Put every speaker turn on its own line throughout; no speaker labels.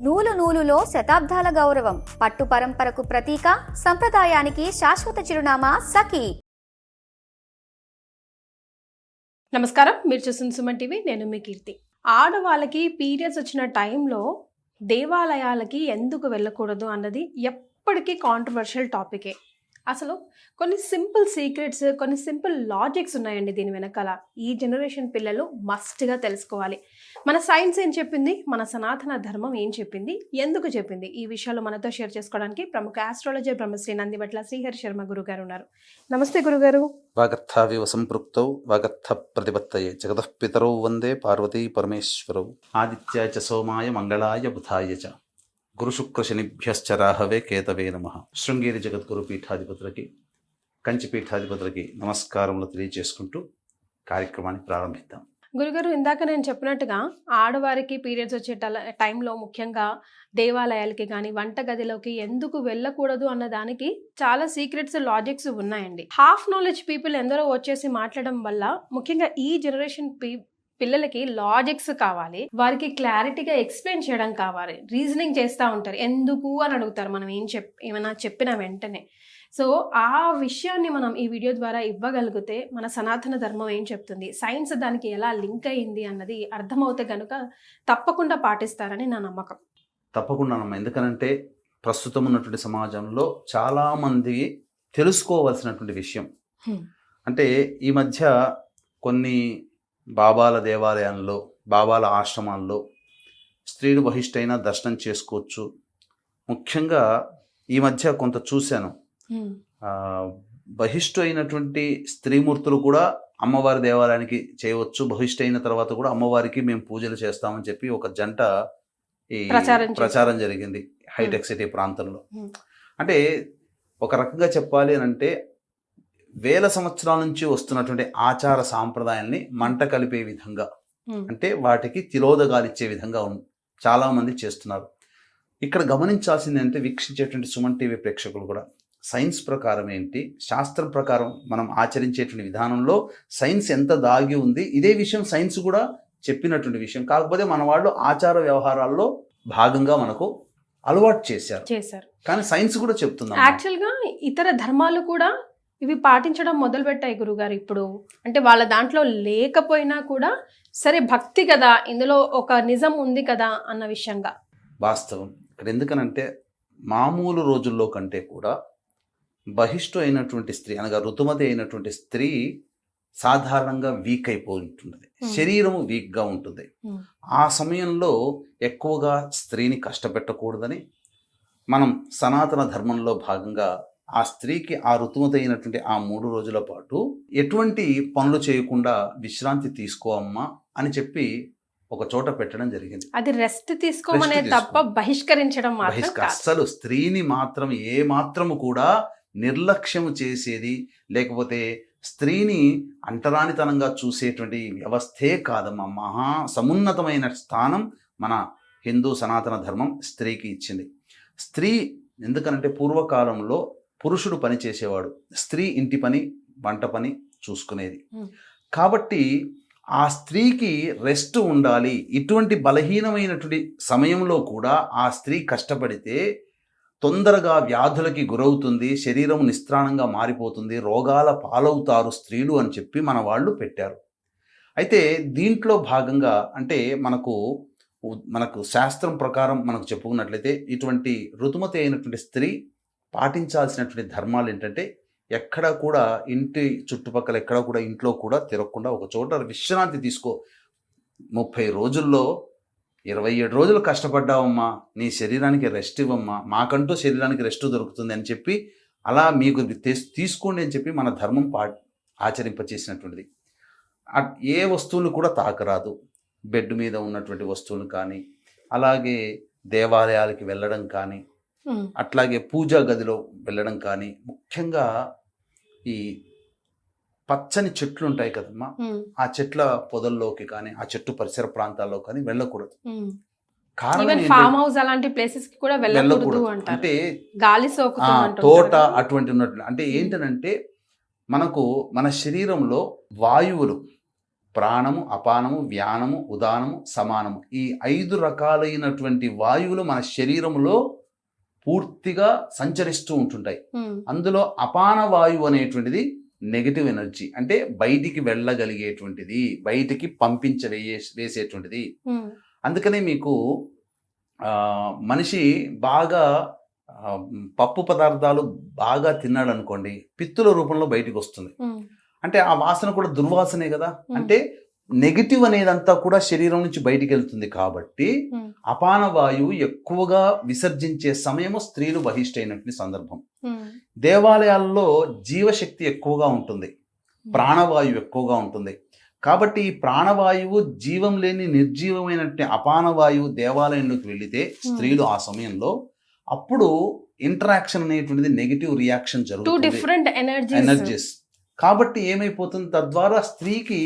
నూలు నూలులో శతాబ్దాల గౌరవం, పట్టు పరంపరకు ప్రతీక, సంప్రదాయానికి శాశ్వత చిరునామా సఖీ.
నమస్కారం, మీరు చూస్తున్న సుమన్ టీవీ. నేను మీ కీర్తి. ఆడవాళ్ళకి పీరియడ్స్ వచ్చిన టైంలో దేవాలయాలకి ఎందుకు వెళ్ళకూడదు అన్నది ఎప్పటికీ కాంట్రవర్షియల్ టాపికే. అసలు కొన్ని సింపుల్ సీక్రెట్స్, కొన్ని సింపుల్ లాజిక్స్ ఉన్నాయండి దీని వెనకాల. ఈ జనరేషన్ పిల్లలు మస్ట్గా తెలుసుకోవాలి. మన సైన్స్ ఏం చెప్పింది, మన సనాతన ధర్మం ఏం చెప్పింది, ఎందుకు చెప్పింది, ఈ విషయాలు మనతో షేర్ చేసుకోవడానికి ప్రముఖ ఆస్ట్రాలజర్ బ్రహ్మశ్రీ నందిబట్ల శ్రీహరి శర్మ గురుగారు ఉన్నారు. నమస్తే గురుగారు.
వాగర్థావివ సంపృక్తౌ వాగర్థ ప్రతిపత్తయే జగతః పితరౌ వందే పార్వతీ పరమేశ్వరౌ ఆదిత్యాయ చ సోమాయ మంగళాయ బుధాయ చ గురు శుక్ర శనిభ్యశ్చ రాహవే కేతవే నమః. శృంగేరి జగద్గురు పీఠాధిపతులకి, కంచి పీఠాధిపతులకి నమస్కారములు తెలియజేసుకుంటూ కార్యక్రమాన్ని ప్రారంభిద్దాం.
గురుగారు, ఇందాక నేను చెప్పినట్టుగా ఆడవారికి పీరియడ్స్ వచ్చే టైంలో ముఖ్యంగా దేవాలయాలకి కానీ వంటగదిలోకి ఎందుకు వెళ్ళకూడదు అన్న దానికి చాలా సీక్రెట్స్, లాజిక్స్ ఉన్నాయండి. హాఫ్ నాలెడ్జ్ పీపుల్ ఎందరో వచ్చేసి మాట్లాడడం వల్ల ముఖ్యంగా ఈ జనరేషన్ పిల్లలకి లాజిక్స్ కావాలి, వారికి క్లారిటీగా ఎక్స్ప్లెయిన్ చేయడం కావాలి. రీజనింగ్ చేస్తూ ఉంటారు, ఎందుకు అని అడుగుతారు మనం ఏమైనా చెప్పిన వెంటనే. సో ఆ విషయాన్ని మనం ఈ వీడియో ద్వారా ఇవ్వగలిగితే మన సనాతన ధర్మం ఏం చెప్తుంది, సైన్స్ దానికి ఎలా లింక్ అయింది అన్నది అర్థమవుతే కనుక తప్పకుండా పాటిస్తారని నా నమ్మకం.
తప్పకుండా అమ్మా. ఎందుకనంటే ప్రస్తుతం ఉన్నటువంటి సమాజంలో చాలామంది తెలుసుకోవాల్సినటువంటి విషయం. అంటే ఈ మధ్య కొన్ని బాబాల దేవాలయాల్లో, బాబాల ఆశ్రమాల్లో స్త్రీలు బహిష్టైన దర్శనం చేసుకోవచ్చు. ముఖ్యంగా ఈ మధ్య కొంత చూశాను, బహిష్టు అయినటువంటి స్త్రీమూర్తులు కూడా అమ్మవారి దేవాలయానికి చేయవచ్చు, బహిష్టు అయిన తర్వాత కూడా అమ్మవారికి మేము పూజలు చేస్తామని చెప్పి ఒక జంట ఈ ప్రచారం జరిగింది హైటెక్ సిటీ ప్రాంతంలో. అంటే ఒక రకంగా చెప్పాలి అని అంటే వేల సంవత్సరాల నుంచి వస్తున్నటువంటి ఆచార సాంప్రదాయాల్ని మంట కలిపే విధంగా, అంటే వాటికి తిలోదగాలిచ్చే విధంగా చాలా మంది చేస్తున్నారు. ఇక్కడ గమనించాల్సింది అంటే వీక్షించేటువంటి సుమన్ టీవీ ప్రేక్షకులు కూడా సైన్స్ ప్రకారం ఏంటి, శాస్త్రం ప్రకారం మనం ఆచరించేటువంటి విధానంలో సైన్స్ ఎంత దాగి ఉంది, ఇదే విషయం సైన్స్ కూడా చెప్పినటువంటి విషయం. కాకపోతే మన వాళ్ళు ఆచార వ్యవహారాల్లో భాగంగా మనకు అలవాటు చేశారు. కానీ సైన్స్ కూడా చెప్తుంది.
యాక్చువల్గా ఇతర ధర్మాలు కూడా ఇవి పాటించడం మొదలుపెట్టాయి గురుగారు ఇప్పుడు. అంటే వాళ్ళ దాంట్లో లేకపోయినా కూడా సరే భక్తి కదా, ఇందులో ఒక నిజం ఉంది కదా అన్న విషయంగా.
వాస్తవం ఇక్కడ ఎందుకనంటే మామూలు రోజుల్లో కంటే కూడా బహిష్టు అయినటువంటి స్త్రీ అనగా ఋతుమతి అయినటువంటి స్త్రీ సాధారణంగా వీక్ అయిపోయి ఉంటుంది, శరీరము వీక్గా ఉంటుంది. ఆ సమయంలో ఎక్కువగా స్త్రీని కష్టపెట్టకూడదని మనం సనాతన ధర్మంలో భాగంగా ఆ స్త్రీకి ఆ ఋతుమతి అయినటువంటి ఆ 3 రోజుల పాటు ఎటువంటి పనులు చేయకుండా విశ్రాంతి తీసుకోమ్మా అని చెప్పి ఒక చోట పెట్టడం జరిగింది.
అది రెస్ట్ తీసుకోమనే తప్ప బహిష్కరించడం
అస్సలు స్త్రీని మాత్రం ఏ మాత్రము కూడా నిర్లక్ష్యం చేసేది, లేకపోతే స్త్రీని అంటరానితనంగా చూసేటువంటి వ్యవస్థే కాదమ్మా. మహా సమున్నతమైన స్థానం మన హిందూ సనాతన ధర్మం స్త్రీకి ఇచ్చింది. స్త్రీ ఎందుకనంటే పూర్వకాలంలో పురుషుడు పని చేసేవాడు, స్త్రీ ఇంటి పని, వంట పని చూసుకునేది. కాబట్టి ఆ స్త్రీకి రెస్ట్ ఉండాలి. ఇటువంటి బలహీనమైనటువంటి సమయంలో కూడా ఆ స్త్రీ కష్టపడితే తొందరగా వ్యాధులకి గురవుతుంది, శరీరం నిస్త్రాణంగా మారిపోతుంది, రోగాల పాలవుతారు స్త్రీలు అని చెప్పి మన వాళ్ళు పెట్టారు. అయితే దీంట్లో భాగంగా అంటే మనకు శాస్త్రం ప్రకారం మనకు చెప్పుకున్నట్లయితే ఇటువంటి ఋతుమతి అయినటువంటి స్త్రీ పాటించాల్సినటువంటి ధర్మాలు ఏంటంటే ఎక్కడ కూడా ఇంటి చుట్టుపక్కల ఎక్కడ కూడా ఇంట్లో కూడా తిరగకుండా ఒక చోట విశ్రాంతి తీసుకో. 30 రోజుల్లో 27 రోజులు కష్టపడ్డావమ్మా, నీ శరీరానికి రెస్ట్ ఇవ్వమ్మా, మాకంటూ శరీరానికి రెస్ట్ దొరుకుతుంది అని చెప్పి అలా మీకు తీసుకోండి అని చెప్పి మన ధర్మం ఆచరింపచేసినటువంటిది. ఏ వస్తువులు కూడా తాకరాదు, బెడ్ మీద ఉన్నటువంటి వస్తువులు కానీ, అలాగే దేవాలయాలకి వెళ్ళడం కానీ, అట్లాగే పూజా గదిలో వెళ్ళడం కానీ, ముఖ్యంగా ఈ పచ్చని చెట్లు ఉంటాయి కదమ్మా, ఆ చెట్ల పొదల్లోకి కానీ, ఆ చెట్టు పరిసర ప్రాంతాల్లో కానీ వెళ్ళకూడదు. కారణం
ఫామ్ హౌస్ అలాంటి ప్లేసెస్ కి కూడా వెళ్ళకూడదు అంటే గాలి సోకుతుంది,
తోట అటువంటి ఉన్నట్లు. అంటే ఏంటనంటే మన శరీరంలో వాయువులు ప్రాణము, అపానము, వ్యానము, ఉదానము, సమానము. ఈ 5 రకాలైనటువంటి వాయువులు మన శరీరంలో పూర్తిగా సంచరిస్తూ ఉంటుంటాయి. అందులో అపాన వాయువు అనేటువంటిది నెగటివ్ ఎనర్జీ, అంటే బయటికి వెళ్ళగలిగేటువంటిది, బయటికి వేసేటువంటిది. అందుకనే మీకు మనిషి బాగా పప్పు పదార్థాలు బాగా తిన్నాడు అనుకోండి, పిత్తుల రూపంలో బయటికి వస్తుంది. అంటే ఆ వాసన కూడా దుర్వాసనే కదా. అంటే నెగిటివ్ అనేదంతా కూడా శరీరం నుంచి బయటికి వెళ్తుంది. కాబట్టి అపాన వాయువు ఎక్కువగా విసర్జించే సమయము స్త్రీలు బహిష్టైనటువంటి సందర్భం. దేవాలయాల్లో జీవశక్తి ఎక్కువగా ఉంటుంది, ప్రాణవాయువు ఎక్కువగా ఉంటుంది. కాబట్టి ఈ ప్రాణవాయువు జీవం లేని నిర్జీవమైనటువంటి అపాన వాయువు దేవాలయంలోకి వెళితే స్త్రీలు ఆ సమయంలో అప్పుడు ఇంటరాక్షన్ అనేటువంటిది నెగిటివ్ రియాక్షన్ జరుగుతుంది, ఎనర్జీస్. కాబట్టి ఏమైపోతుంది, తద్వారా స్త్రీకి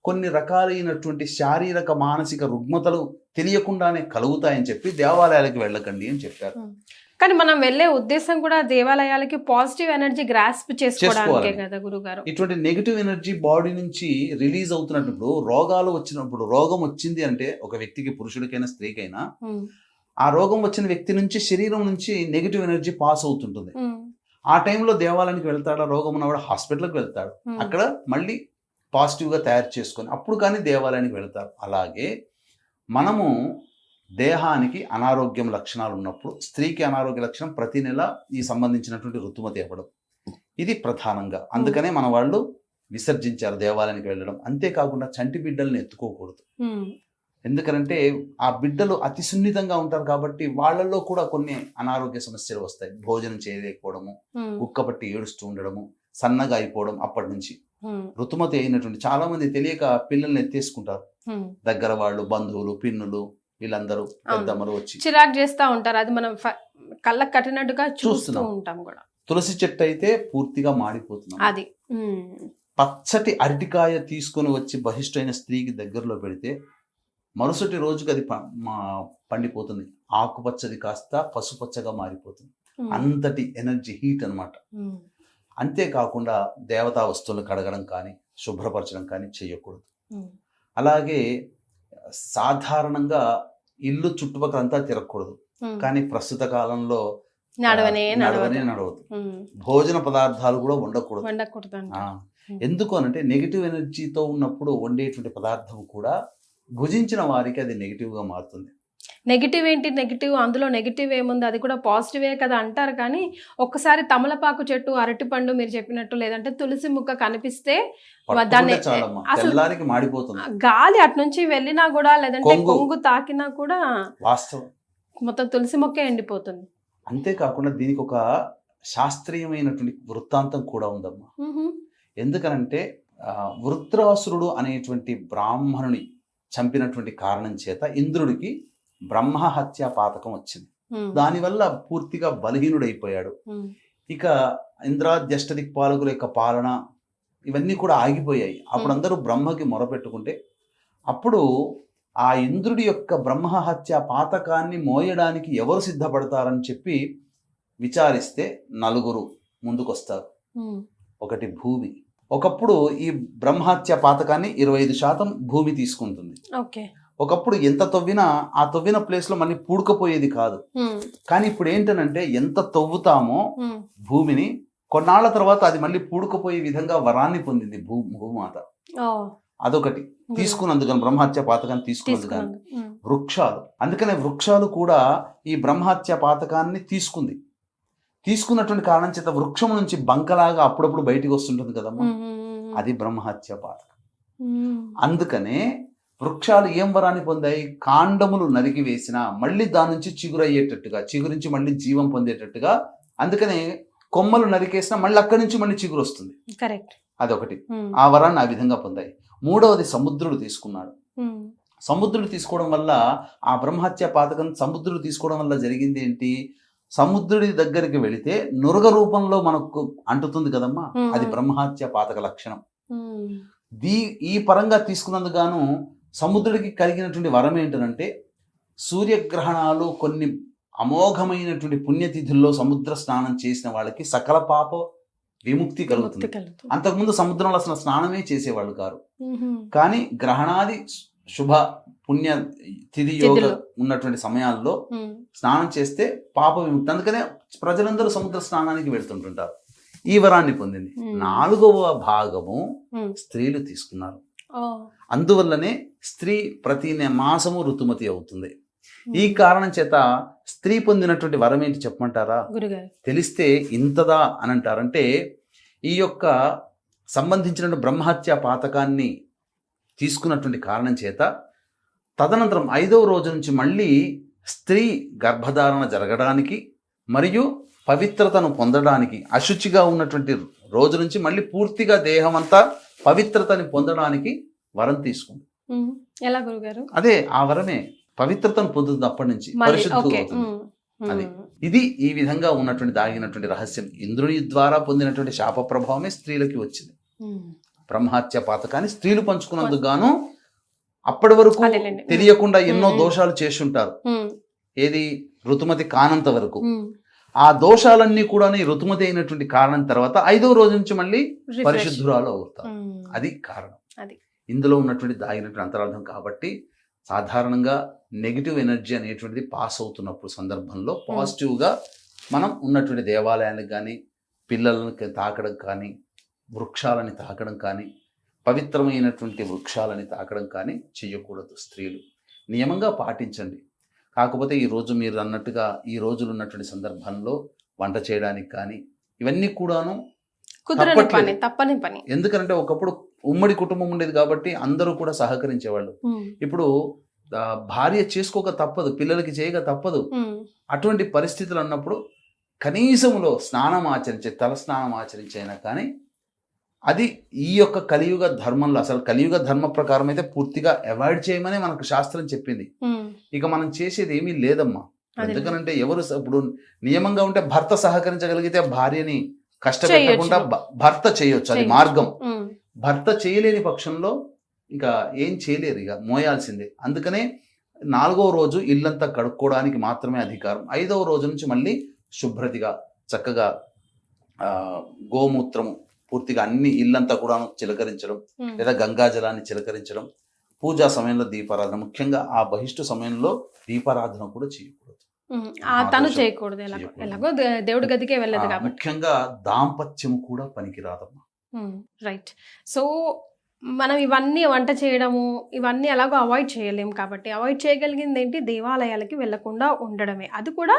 కొన్ని రకాలైనటువంటి శారీరక మానసిక రుగ్మతలు తెలియకుండానే కలుగుతాయని చెప్పి దేవాలయాలకు వెళ్ళకండి అని చెప్పారు.
కానీ మనం వెళ్ళే ఉద్దేశం కూడా దేవాలయాలకి పాజిటివ్ ఎనర్జీ గ్రాస్ప్ చేసుకోవడానికే కదా గురుగారు.
ఇటువంటి నెగిటివ్ ఎనర్జీ బాడీ నుంచి రిలీజ్ అవుతున్నప్పుడు రోగాలు వచ్చినప్పుడు, రోగం వచ్చింది అంటే ఒక వ్యక్తికి, పురుషుడికైనా స్త్రీకైనా, ఆ రోగం వచ్చిన వ్యక్తి నుంచి శరీరం నుంచి నెగిటివ్ ఎనర్జీ పాస్ అవుతుంటుంది. ఆ టైంలో దేవాలయానికి వెళ్తాడు, రోగం ఉన్నవాడు హాస్పిటల్కి వెళ్తాడు, అక్కడ మళ్ళీ పాజిటివ్గా తయారు చేసుకొని అప్పుడు కానీ దేవాలయానికి వెళ్తారు. అలాగే మనము దేహానికి అనారోగ్యం లక్షణాలు ఉన్నప్పుడు, స్త్రీకి అనారోగ్య లక్షణం ప్రతి నెల ఈ సంబంధించినటువంటి ఋతుమతి ఇవ్వడం, ఇది ప్రధానంగా. అందుకనే మన వాళ్ళు విసర్జించారు దేవాలయానికి వెళ్ళడం. అంతేకాకుండా చంటి బిడ్డల్ని ఎత్తుకోకూడదు. ఎందుకంటే ఆ బిడ్డలు అతి సున్నితంగా ఉంటారు కాబట్టి వాళ్ళల్లో కూడా కొన్ని అనారోగ్య సమస్యలు వస్తాయి. భోజనం చేయలేకపోవడము, ఉక్కపట్టి ఏడుస్తూ ఉండడము, సన్నగా అయిపోవడం. అప్పటి నుంచి ఋతుమతి అయినటువంటి చాలా మంది తెలియక పిల్లల్ని ఎత్తేసుకుంటారు. దగ్గర వాళ్ళు, బంధువులు, పిన్నులు, వీళ్ళందరూ పెద్దమ్మలు వచ్చి
చిరాకు చేస్తూ ఉంటారు. అది మనం కళ్ళకు కట్టినట్టుగా చూస్తూ ఉంటాం కూడా.
తులసి చెట్టు అయితే పూర్తిగా మాడిపోతున్నాం.
అది
పచ్చటి అరటికాయ తీసుకొని వచ్చి బహిష్టైన స్త్రీకి దగ్గరలో పెడితే మరుసటి రోజుకి అది పండిపోతుంది. ఆకుపచ్చది కాస్త పసుపచ్చగా మారిపోతుంది. అంతటి ఎనర్జీ, హీట్ అన్నమాట. అంతేకాకుండా దేవతా వస్తువులు కడగడం కానీ శుభ్రపరచడం కానీ చేయకూడదు. అలాగే సాధారణంగా ఇల్లు చుట్టుపక్కలంతా తిరగకూడదు. కానీ ప్రస్తుత కాలంలో నడవదు. భోజన పదార్థాలు కూడా వండకూడదు. ఎందుకు అనంటే నెగిటివ్ ఎనర్జీతో ఉన్నప్పుడు వండేటువంటి పదార్థం కూడా భుజించిన వారికి అది నెగిటివ్గా మారుతుంది.
నెగిటివ్ ఏంటి, నెగిటివ్ అందులో నెగిటివ్ ఏముంది, అది కూడా పాజిటివే కదా అంటారు. కానీ ఒక్కసారి తమలపాకు చెట్టు, అరటిపండు మీరు చెప్పినట్టు, లేదంటే తులసి ముక్క కనిపిస్తే దాన్ని అసలు
మాడిపోతుంది.
గాలి అటు నుంచి వెళ్ళినా కూడా, లేదంటే కొంగు తాకినా కూడా
వాస్తవం
మొత్తం తులసి మొక్కే ఎండిపోతుంది.
అంతేకాకుండా దీనికి ఒక శాస్త్రీయమైనటువంటి వృత్తాంతం కూడా ఉందమ్మా. ఎందుకనంటే వృత్రాసురుడు అనేటువంటి బ్రాహ్మణుని చంపినటువంటి కారణం చేత ఇంద్రుడికి బ్రహ్మహత్య పాతకం వచ్చింది. దానివల్ల పూర్తిగా బలహీనుడైపోయాడు. ఇక ఇంద్రాద్యష్ట దిక్పాలకుల యొక్క పాలన ఇవన్నీ కూడా ఆగిపోయాయి. అప్పుడు అందరూ బ్రహ్మకి మొరపెట్టుకుంటే అప్పుడు ఆ ఇంద్రుడి యొక్క బ్రహ్మహత్య పాతకాన్ని మోయడానికి ఎవరు సిద్ధపడతారని చెప్పి విచారిస్తే 4 ముందుకొస్తారు. ఒకటి భూమి. ఒకప్పుడు ఈ బ్రహ్మహత్య పాతకాన్ని 25% భూమి తీసుకుంటుంది. ఒకప్పుడు ఎంత తవ్వినా ఆ తవ్విన ప్లేస్ లో మళ్ళీ పూడుకపోయేది కాదు. కానీ ఇప్పుడు ఏంటనంటే ఎంత తవ్వుతామో భూమిని, కొన్నాళ్ల తర్వాత అది మళ్ళీ పూడుకుపోయే విధంగా వరాన్ని పొందింది భూమాత. అదొకటి తీసుకున్నందుకని, బ్రహ్మహత్య పాతకాన్ని తీసుకున్నందుకని. వృక్షాలు, అందుకనే వృక్షాలు కూడా ఈ బ్రహ్మహత్య పాతకాన్ని తీసుకున్నటువంటి కారణం చేత వృక్షం నుంచి బంకలాగా అప్పుడప్పుడు బయటికి వస్తుంటుంది కదమ్మా, అది బ్రహ్మహత్య పాతకం. అందుకనే వృక్షాలు ఏం వరాన్ని పొందాయి, కాండములు నరికి వేసినా మళ్ళీ దాని నుంచి చిగురయ్యేటట్టుగా, చిగురించి మళ్ళీ జీవం పొందేటట్టుగా. అందుకనే కొమ్మలు నరికేసినా మళ్ళీ అక్కడి నుంచి మళ్ళీ చిగురు వస్తుంది. అదొకటి, ఆ వరాన్ని ఆ విధంగా పొందాయి. మూడవది సముద్రుడు తీసుకున్నాడు. సముద్రుడు తీసుకోవడం వల్ల, ఆ బ్రహ్మహత్య పాతకం సముద్రుడు తీసుకోవడం వల్ల జరిగింది ఏంటి, సముద్రుడి దగ్గరికి వెళితే నురగ రూపంలో మనకు అంటుతుంది కదమ్మా, అది బ్రహ్మహత్య పాతక లక్షణం. ఈ పరంగా తీసుకున్నందుకు గాను సముద్రుడికి కలిగినటువంటి వరం ఏంటంటే, సూర్యగ్రహణాలు కొన్ని అమోఘమైనటువంటి పుణ్యతిథుల్లో సముద్ర స్నానం చేసిన వాళ్ళకి సకల పాప విముక్తి కలుగుతుంది.
కలుగుతుంది.
అంతకుముందు సముద్రంలో అసలు స్నానమే చేసేవాళ్ళు కారు.
మ్మ్.
కానీ గ్రహణాది శుభ పుణ్య తిథి యోగ
తిథులు.
ఉన్నటువంటి సమయాల్లో
మ్మ్.
స్నానం చేస్తే పాప విముక్తి. అందుకనే ప్రజలందరూ సముద్ర స్నానానికి వెళ్తుంటుంటారు. ఈ వరాన్ని పొందింది. 4వ భాగము
మ్మ్.
స్త్రీలు తీసుకున్నారు.
ఓ.
అందువల్లనే స్త్రీ ప్రతి మాసము ఋతుమతి అవుతుంది. ఈ కారణం చేత స్త్రీ పొందినటువంటి వరం ఏంటి చెప్పమంటారా?
గురుగారు.
తెలిస్తే ఇంతదా అని అంటారంటే, ఈ యొక్క సంబంధించిన బ్రహ్మహత్య పాతకాన్ని తీసుకున్నటువంటి కారణం చేత తదనంతరం 5వ రోజు నుంచి మళ్ళీ స్త్రీ గర్భధారణ జరగడానికి మరియు పవిత్రతను పొందడానికి, అశుచిగా ఉన్నటువంటి రోజు నుంచి మళ్ళీ పూర్తిగా దేహం అంతా పవిత్రతని పొందడానికి వరం తీసుకుంది.
మ్మ్. ఎలా గురుగారు?
అదే ఆ వరమే పవిత్రతను పొందుతుంది. అప్పటి నుంచి
మళ్ళీ
పరిశుద్ధులు
ఓకే.
అవుతుంది.
మ్మ్.
అది.
మ్మ్.
ఇది ఈ విధంగా ఉన్నటువంటి దాగినటువంటి రహస్యం. ఇంద్రుని ద్వారా పొందినటువంటి శాప ప్రభావమే స్త్రీలకి వచ్చింది.
మ్మ్.
బ్రహ్మహత్య పాతకాన్ని స్త్రీలు పంచుకున్నందుకు గాను అప్పటి వరకు
అదేలేండి.
తెలియకుండా ఎన్నో
మ్మ్.
దోషాలు చేసి ఉంటారు.
మ్మ్.
ఏది ఋతుమతి కానంత వరకు.
మ్మ్.
ఆ దోషాలన్నీ కూడా ఈ ఋతుమతి అయినటువంటి కారణం తర్వాత 5వ రోజు నుంచి మళ్ళీ
Refresh.
పరిశుద్ధురాలు అవుతారు.
మ్మ్.
అది కారణం.
అది.
ఇందులో ఉన్నటువంటి దాగినటువంటి అంతరార్థం. కాబట్టి సాధారణంగా నెగిటివ్ ఎనర్జీ అనేటువంటిది పాస్ అవుతున్నప్పుడు సందర్భంలో పాజిటివ్గా మనం ఉన్నటువంటి దేవాలయాలకు కానీ, పిల్లలను తాకడం కానీ, వృక్షాలని తాకడం కానీ, పవిత్రమైనటువంటి వృక్షాలని తాకడం కానీ చెయ్యకూడదు. స్త్రీలు నియమంగా పాటించండి. కాకపోతే ఈరోజు మీరు అన్నట్టుగా ఈ రోజులు ఉన్నటువంటి సందర్భంలో వంట చేయడానికి కానీ ఇవన్నీ కూడాను
కుదరని పని, తప్పని పని.
ఎందుకంటే ఒకప్పుడు ఉమ్మడి కుటుంబం ఉండేది కాబట్టి అందరూ కూడా సహకరించేవాళ్ళు.
మ్మ్.
ఇప్పుడు భార్య చేసుకోక తప్పదు, పిల్లలకి చేయక తప్పదు.
మ్మ్.
అటువంటి పరిస్థితులు అన్నప్పుడు కనీసంలో స్నానం ఆచరించే, తల స్నానం ఆచరించైనా కానీ అది ఈ యొక్క కలియుగ ధర్మంలో, అసలు కలియుగ ధర్మ ప్రకారం అయితే పూర్తిగా అవాయిడ్ చేయమని మనకు శాస్త్రం చెప్పింది.
మ్మ్.
ఇక మనం చేసేది ఏమీ లేదమ్మా.
అదే.
ఎందుకనంటే ఎవరు ఇప్పుడు నియమంగా ఉంటే భర్త సహకరించగలిగితే భార్యని కష్టపెట్టకుండా భర్త చేయొచ్చు, అది మార్గం.
మ్మ్.
భర్త చేయలేని పక్షంలో ఇంకా ఏం చేయలేరు, ఇక మోయాల్సిందే. అందుకనే 4వ రోజు ఇల్లంతా కడుక్కోవడానికి మాత్రమే అధికారం. 5వ రోజు నుంచి మళ్ళీ శుభ్రతగా చక్కగా గోమూత్రము పూర్తిగా అన్ని ఇల్లంతా కూడా చిలకరించడం,
మ్మ్.
లేదా గంగాజలాన్ని చిలకరించడం, పూజా సమయంలో దీపారాధన, ముఖ్యంగా ఆ బహిష్టు సమయంలో దీపారాధన కూడా చేయకూడదు.
మ్మ్. తను చేయకూడదు.
చేయకూడదు.
ఎలాగో దేవుడి గదికే వెళ్ళదు కాబట్టి.
ముఖ్యంగా దాంపత్యం కూడా పనికిరాదమ్మా.
రైట్. సో మనం ఇవన్నీ వంట చేయడము ఇవన్నీ ఎలాగో అవాయిడ్ చేయలేం కాబట్టి అవాయిడ్ చేయగలిగింది ఏంటి? దేవాలయాలకి వెళ్ళకుండా ఉండడమే. అది కూడా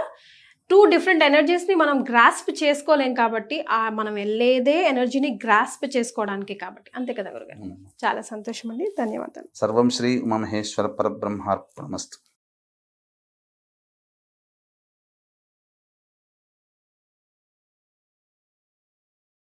2 డిఫరెంట్ ఎనర్జీస్ని మనం గ్రాస్ప్ చేసుకోలేం కాబట్టి మనం వెళ్ళేదే ఎనర్జీని గ్రాస్ప్ చేసుకోవడానికి కాబట్టి. అంతే కదా గురుగారు? చాలా సంతోషం అండి. ధన్యవాదాలు.
సర్వం శ్రీ ఉమామహేశ్వర పరబ్రహ్మార్పణమస్తు.